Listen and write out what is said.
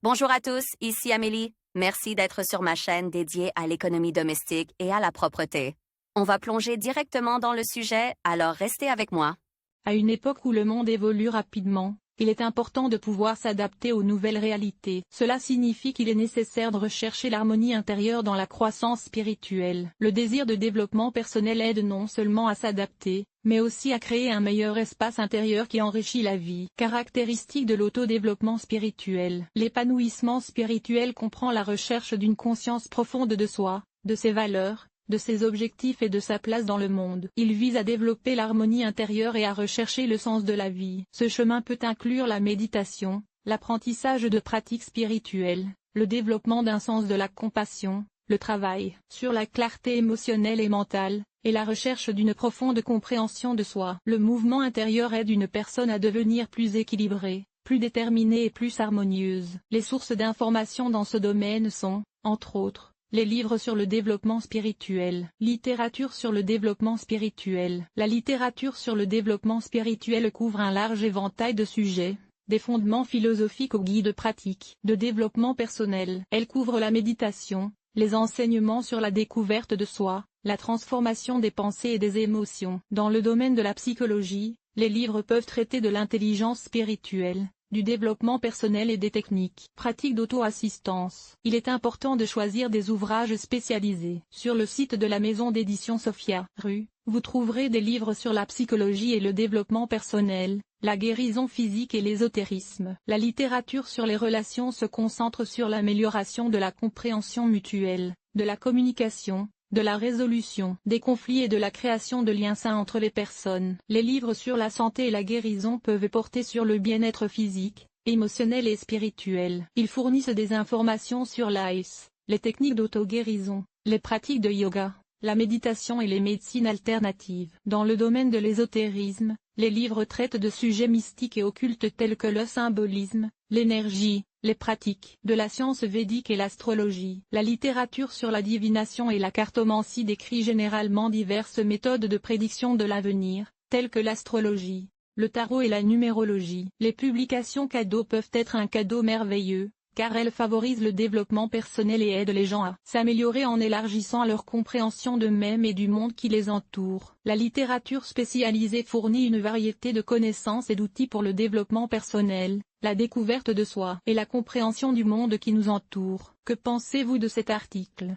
Bonjour à tous, ici Amélie. Merci d'être sur ma chaîne dédiée à l'économie domestique et à la propreté. On va plonger directement dans le sujet, alors restez avec moi. À une époque où le monde évolue rapidement, il est important de pouvoir s'adapter aux nouvelles réalités. Cela signifie qu'il est nécessaire de rechercher l'harmonie intérieure dans la croissance spirituelle. Le désir de développement personnel aide non seulement à s'adapter, mais aussi à créer un meilleur espace intérieur qui enrichit la vie. Caractéristique de l'autodéveloppement spirituel. L'épanouissement spirituel comprend la recherche d'une conscience profonde de soi, de ses valeurs, de ses objectifs et de sa place dans le monde. Il vise à développer l'harmonie intérieure et à rechercher le sens de la vie. Ce chemin peut inclure la méditation, l'apprentissage de pratiques spirituelles, le développement d'un sens de la compassion, le travail sur la clarté émotionnelle et mentale, et la recherche d'une profonde compréhension de soi. Le mouvement intérieur aide une personne à devenir plus équilibrée, plus déterminée et plus harmonieuse. Les sources d'informations dans ce domaine sont, entre autres, les livres sur le développement spirituel. Littérature sur le développement spirituel. La littérature sur le développement spirituel couvre un large éventail de sujets, des fondements philosophiques aux guides pratiques de développement personnel. Elle couvre la méditation, les enseignements sur la découverte de soi, la transformation des pensées et des émotions. Dans le domaine de la psychologie, les livres peuvent traiter de l'intelligence spirituelle, du développement personnel et des techniques pratiques d'auto-assistance. Il est important de choisir des ouvrages spécialisés. Sur le site de la maison d'édition Sophia, rue, vous trouverez des livres sur la psychologie et le développement personnel, la guérison physique et l'ésotérisme. La littérature sur les relations se concentre sur l'amélioration de la compréhension mutuelle, de la communication, de la résolution des conflits et de la création de liens sains entre les personnes. Les livres sur la santé et la guérison peuvent porter sur le bien-être physique, émotionnel et spirituel. Ils fournissent des informations sur l'AS, les techniques d'auto-guérison, les pratiques de yoga, la méditation et les médecines alternatives. Dans le domaine de l'ésotérisme, les livres traitent de sujets mystiques et occultes tels que le symbolisme, l'énergie, les pratiques de la science védique et l'astrologie. La littérature sur la divination et la cartomancie décrit généralement diverses méthodes de prédiction de l'avenir, telles que l'astrologie, le tarot et la numérologie. Les publications cadeaux peuvent être un cadeau merveilleux, car elles favorisent le développement personnel et aident les gens à s'améliorer en élargissant leur compréhension d'eux-mêmes et du monde qui les entoure. La littérature spécialisée fournit une variété de connaissances et d'outils pour le développement personnel, la découverte de soi et la compréhension du monde qui nous entoure. Que pensez-vous de cet article?